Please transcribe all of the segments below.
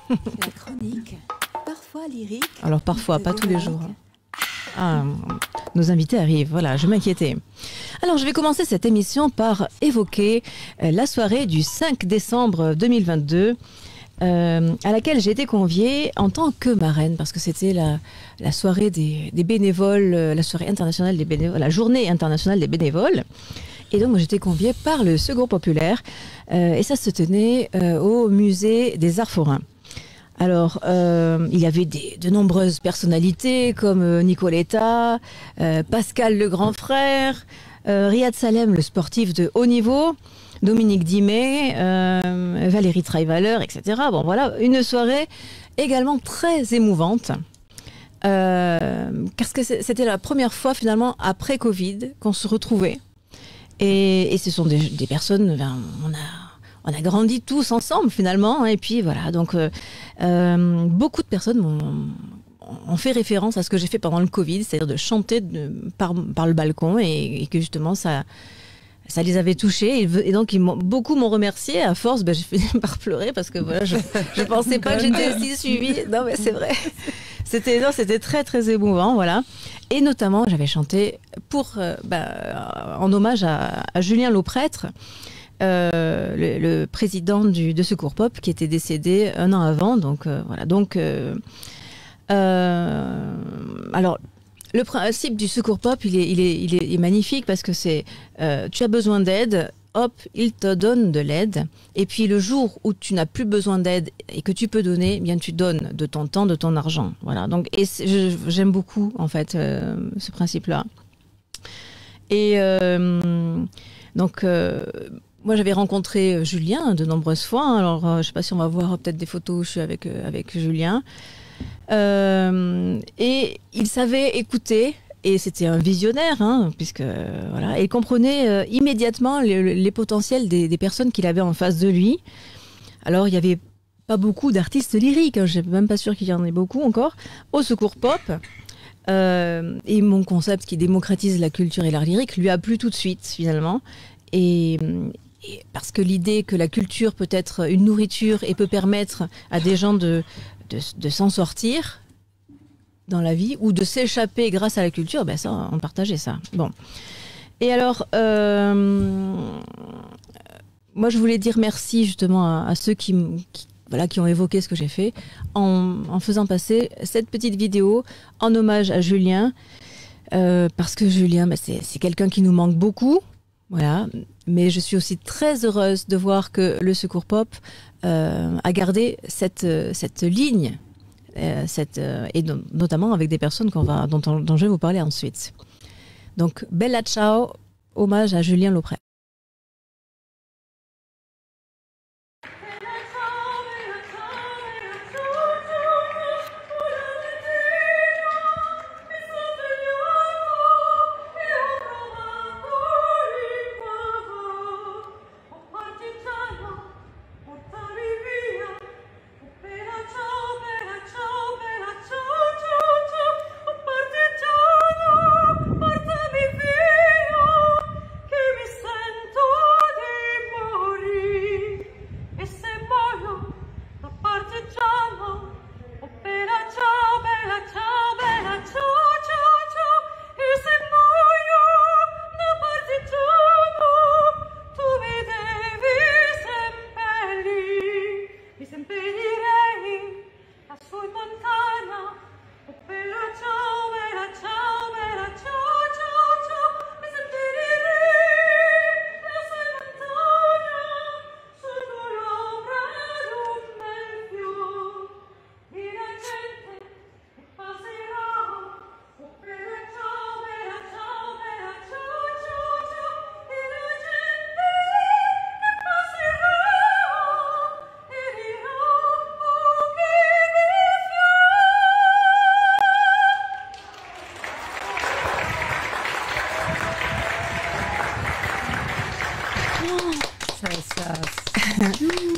La chronique, parfois lyrique. Alors parfois, pas tous les jours. Ah, nos invités arrivent, voilà, je m'inquiétais. Alors je vais commencer cette émission par évoquer la soirée du 5 décembre 2022 à laquelle j'ai été conviée en tant que marraine, parce que c'était la soirée des bénévoles, la soirée internationale des bénévoles, la journée internationale des bénévoles. Et donc, moi, j'étais conviée par le Secours populaire et ça se tenait au musée des Arts forains. Alors, il y avait de nombreuses personnalités comme Nicoletta, Pascal le grand frère, Riyad Salem, le sportif de haut niveau, Dominique Dimet, Valérie Traivaler, etc. Bon, voilà, une soirée également très émouvante. Parce que c'était la première fois, finalement, après Covid, qu'on se retrouvait. Et ce sont des personnes, on a grandi tous ensemble finalement, et puis voilà, donc beaucoup de personnes ont fait référence à ce que j'ai fait pendant le Covid, c'est-à-dire de chanter par le balcon, et que justement ça les avait touchés, et donc beaucoup m'ont remercié. À force, j'ai fini par pleurer parce que voilà, je pensais pas que j'étais aussi suivie. Non mais c'est vrai. C'était très très émouvant, voilà. Et notamment, j'avais chanté en hommage à Julien Lauprêtre, le président de Secours Pop, qui était décédé un an avant. Donc voilà. Donc alors, le principe du Secours Pop, il est magnifique parce que c'est tu as besoin d'aide. Hop, il te donne de l'aide. Et puis le jour où tu n'as plus besoin d'aide et que tu peux donner, eh bien tu donnes de ton temps, de ton argent. Voilà. Donc, j'aime beaucoup en fait ce principe-là. Et donc moi j'avais rencontré Julien de nombreuses fois. Alors je ne sais pas si on va voir peut-être des photos où je suis avec Julien. Et il savait écouter. Et c'était un visionnaire, puisque voilà, et il comprenait immédiatement les potentiels des personnes qu'il avait en face de lui. Alors il y avait pas beaucoup d'artistes lyriques, je suis même pas sûre qu'il y en ait beaucoup encore au Secours Pop. Et mon concept qui démocratise la culture et l'art lyrique lui a plu tout de suite finalement. Et parce que l'idée que la culture peut être une nourriture et peut permettre à des gens de s'en sortir dans la vie, ou de s'échapper grâce à la culture, ça, on partageait ça. Bon. Et alors, moi, je voulais dire merci justement à ceux qui ont évoqué ce que j'ai fait, en faisant passer cette petite vidéo en hommage à Julien, parce que Julien, c'est quelqu'un qui nous manque beaucoup, voilà. Mais je suis aussi très heureuse de voir que le Secours Pop a gardé cette ligne, et notamment avec des personnes dont je vais vous parler ensuite. Donc, Bella Ciao, hommage à Julien Lauprêtre.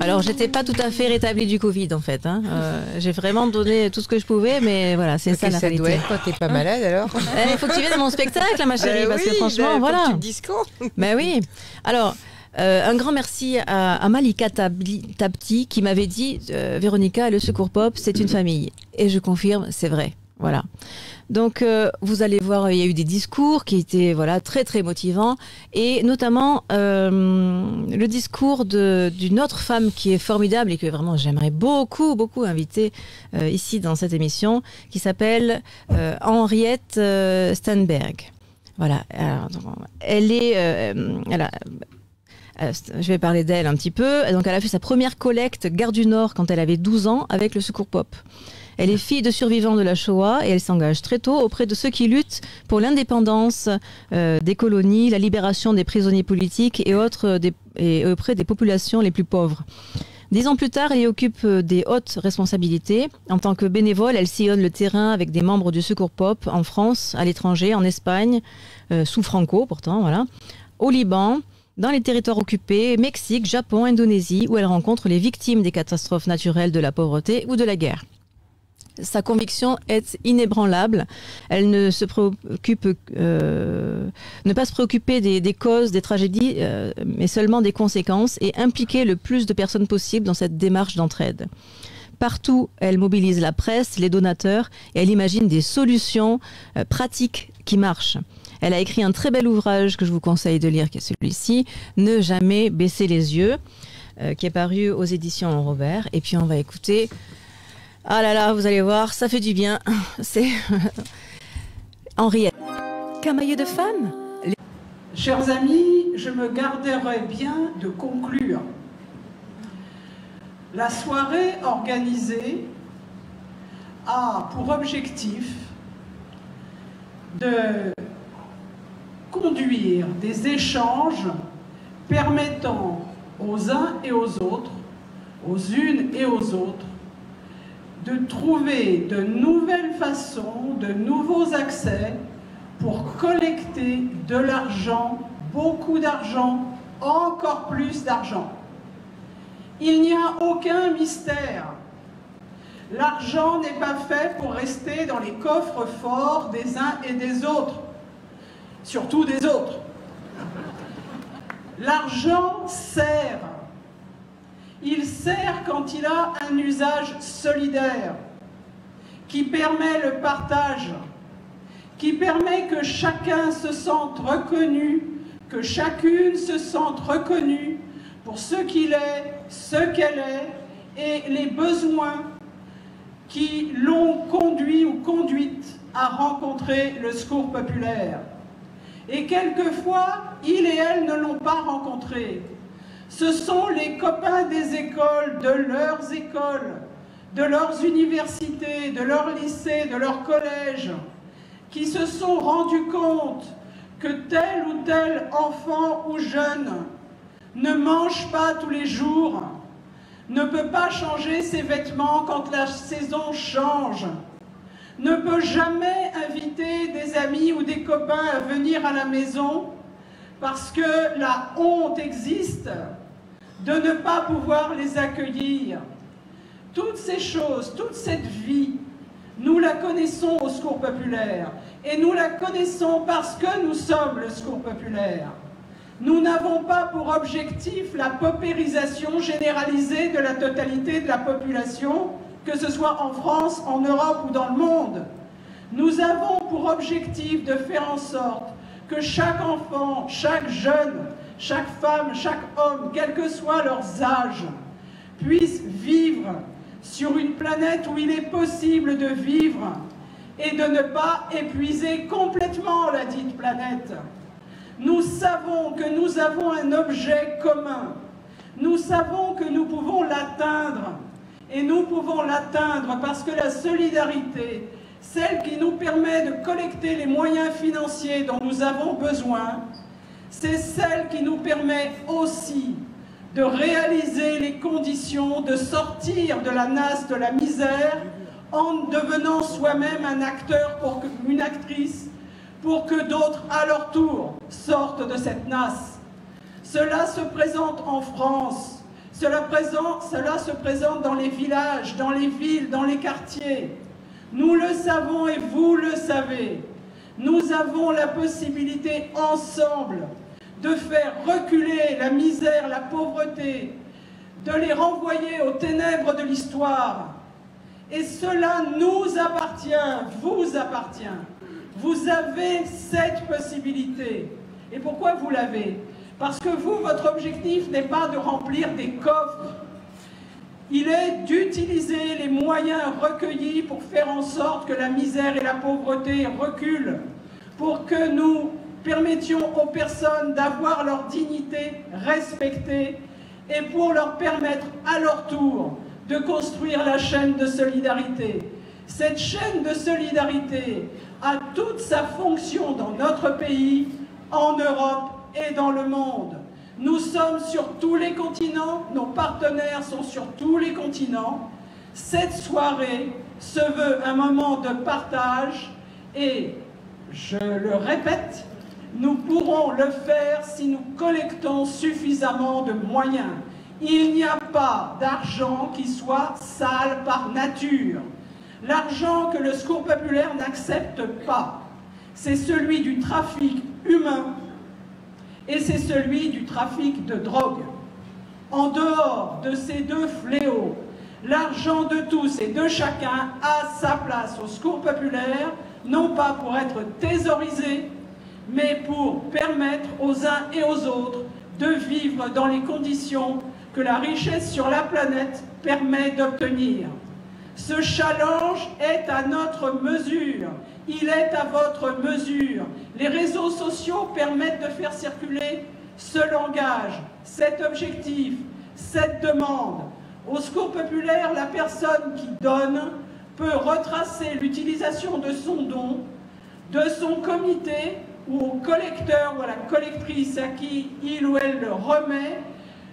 Alors, j'étais pas tout à fait rétablie du Covid, en fait. J'ai vraiment donné tout ce que je pouvais, mais voilà, c'est ça la réalité. Ça doit être quand t'es pas malade, alors. Il faut que tu viennes à mon spectacle, ma chérie, parce que franchement, voilà. Un petit disco. Ben oui. Alors, Un grand merci à Malika Tabti qui m'avait dit Véronica, le Secours Pop, c'est une famille. Et je confirme, c'est vrai. Voilà. Donc, vous allez voir, il y a eu des discours qui étaient voilà, très, très motivants. Et notamment, le discours d'une autre femme qui est formidable et que vraiment j'aimerais beaucoup, beaucoup inviter ici dans cette émission, qui s'appelle Henriette Steinberg. Voilà. Alors, elle est... je vais parler d'elle un petit peu. Donc, elle a fait sa première collecte Gare du Nord quand elle avait 12 ans avec le Secours Pop. Elle est fille de survivants de la Shoah et elle s'engage très tôt auprès de ceux qui luttent pour l'indépendance des colonies, la libération des prisonniers politiques et auprès des populations les plus pauvres. 10 ans plus tard, elle y occupe des hautes responsabilités. En tant que bénévole, elle sillonne le terrain avec des membres du Secours Pop en France, à l'étranger, en Espagne, sous Franco pourtant, voilà, au Liban, dans les territoires occupés, Mexique, Japon, Indonésie, où elle rencontre les victimes des catastrophes naturelles, de la pauvreté ou de la guerre. Sa conviction est inébranlable. Elle ne pas se préoccuper des causes, des tragédies, mais seulement des conséquences et impliquer le plus de personnes possible dans cette démarche d'entraide. Partout, elle mobilise la presse, les donateurs et elle imagine des solutions pratiques qui marchent. Elle a écrit un très bel ouvrage que je vous conseille de lire, qui est celui-ci, « Ne jamais baisser les yeux », qui est paru aux éditions Robert. Et puis on va écouter... Ah là là, vous allez voir, ça fait du bien. C'est Henriette. Camailleux de femmes. Chers amis, je me garderai bien de conclure. La soirée organisée a pour objectif de conduire des échanges permettant aux uns et aux autres, aux unes et aux autres, de trouver de nouvelles façons, de nouveaux accès pour collecter de l'argent, beaucoup d'argent, encore plus d'argent. Il n'y a aucun mystère. L'argent n'est pas fait pour rester dans les coffres forts des uns et des autres, surtout des autres. L'argent sert. Il sert quand il a un usage solidaire, qui permet le partage, qui permet que chacun se sente reconnu, que chacune se sente reconnue pour ce qu'il est, ce qu'elle est, et les besoins qui l'ont conduit ou conduite à rencontrer le secours populaire. Et quelquefois, il et elle ne l'ont pas rencontré. Ce sont les copains des écoles, de leurs universités, de leurs lycées, de leurs collèges, qui se sont rendus compte que tel ou tel enfant ou jeune ne mange pas tous les jours, ne peut pas changer ses vêtements quand la saison change, ne peut jamais inviter des amis ou des copains à venir à la maison parce que la honte existe de ne pas pouvoir les accueillir. Toutes ces choses, toute cette vie, nous la connaissons au Secours populaire. Et nous la connaissons parce que nous sommes le Secours populaire. Nous n'avons pas pour objectif la paupérisation généralisée de la totalité de la population, que ce soit en France, en Europe ou dans le monde. Nous avons pour objectif de faire en sorte que chaque enfant, chaque jeune, chaque femme, chaque homme, quels que soient leurs âges, puissent vivre sur une planète où il est possible de vivre et de ne pas épuiser complètement la dite planète. Nous savons que nous avons un objet commun. Nous savons que nous pouvons l'atteindre. Et nous pouvons l'atteindre parce que la solidarité, celle qui nous permet de collecter les moyens financiers dont nous avons besoin, c'est celle qui nous permet aussi de réaliser les conditions de sortir de la nasse de la misère en devenant soi-même un acteur, une actrice, pour que d'autres, à leur tour, sortent de cette nasse. Cela se présente en France, cela se présente dans les villages, dans les villes, dans les quartiers. Nous le savons et vous le savez. Nous avons la possibilité ensemble de faire reculer la misère, la pauvreté, de les renvoyer aux ténèbres de l'histoire. Et cela nous appartient, vous appartient. Vous avez cette possibilité. Et pourquoi vous l'avez? Parce que vous, votre objectif n'est pas de remplir des coffres. Il est d'utiliser les moyens recueillis pour faire en sorte que la misère et la pauvreté reculent, pour que nous permettions aux personnes d'avoir leur dignité respectée et pour leur permettre à leur tour de construire la chaîne de solidarité. Cette chaîne de solidarité a toute sa fonction dans notre pays, en Europe et dans le monde. Nous sommes sur tous les continents, nos partenaires sont sur tous les continents. Cette soirée se veut un moment de partage et, je le répète, nous pourrons le faire si nous collectons suffisamment de moyens. Il n'y a pas d'argent qui soit sale par nature. L'argent que le Secours populaire n'accepte pas, c'est celui du trafic humain et c'est celui du trafic de drogue. En dehors de ces deux fléaux, l'argent de tous et de chacun a sa place au Secours populaire, non pas pour être thésaurisé, mais pour permettre aux uns et aux autres de vivre dans les conditions que la richesse sur la planète permet d'obtenir. Ce challenge est à notre mesure, il est à votre mesure. Les réseaux sociaux permettent de faire circuler ce langage, cet objectif, cette demande. Au Secours populaire, la personne qui donne peut retracer l'utilisation de son don, de son comité ou au collecteur ou à la collectrice à qui il ou elle le remet,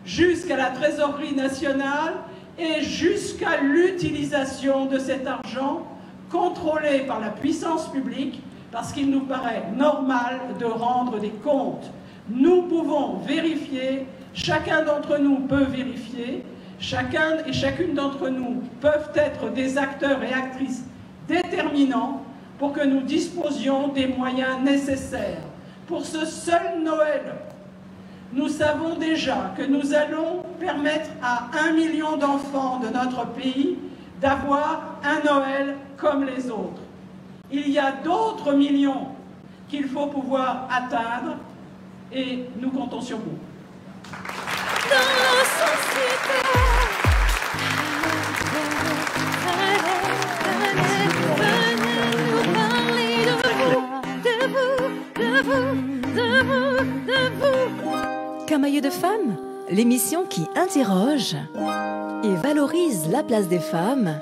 jusqu'à la trésorerie nationale et jusqu'à l'utilisation de cet argent contrôlé par la puissance publique, parce qu'il nous paraît normal de rendre des comptes. Nous pouvons vérifier, chacun d'entre nous peut vérifier, chacun et chacune d'entre nous peuvent être des acteurs et actrices déterminants pour que nous disposions des moyens nécessaires. Pour ce seul Noël, nous savons déjà que nous allons permettre à 1 million d'enfants de notre pays d'avoir un Noël comme les autres. Il y a d'autres millions qu'il faut pouvoir atteindre et nous comptons sur vous. Dans la société, venez nous parler de vous. Camailleux de femmes, l'émission qui interroge et valorise la place des femmes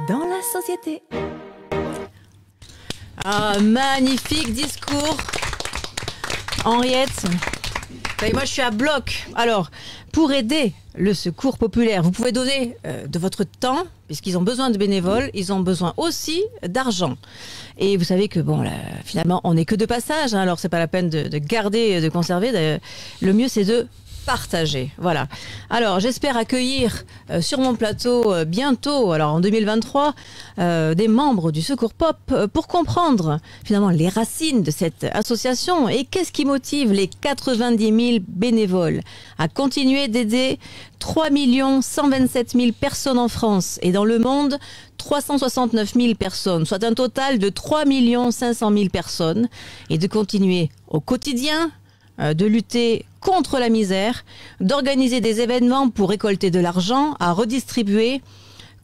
dans la société. Ah, magnifique discours, Henriette. Et moi, je suis à bloc. Alors, pour aider le Secours populaire, vous pouvez donner de votre temps, puisqu'ils ont besoin de bénévoles, ils ont besoin aussi d'argent. Et vous savez que, bon, là, finalement, on n'est que de passage, hein, alors c'est pas la peine de garder, de conserver. Le mieux, c'est de partager. Voilà. Alors, j'espère accueillir sur mon plateau bientôt, alors en 2023, des membres du Secours Pop pour comprendre finalement les racines de cette association et qu'est-ce qui motive les 90 000 bénévoles à continuer d'aider 3 127 000 personnes en France et dans le monde 369 000 personnes, soit un total de 3 500 000 personnes, et de continuer au quotidien de lutter contre la misère, d'organiser des événements pour récolter de l'argent à redistribuer,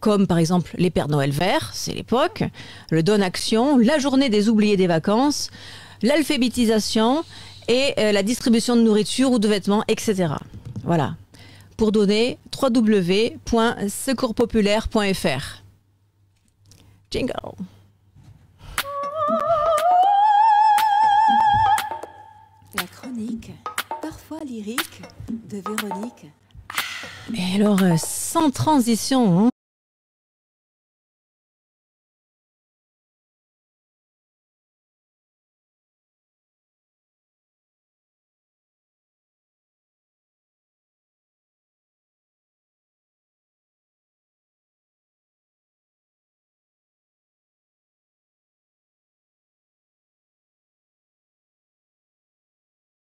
comme par exemple les Pères Noël verts, c'est l'époque, le Don Action, la journée des oubliés des vacances, l'alphabétisation et la distribution de nourriture ou de vêtements, etc. Voilà. Pour donner, www.secourspopulaire.fr. Jingle. La chronique, parfois lyrique, de Véronique. Et alors, sans transition, hein,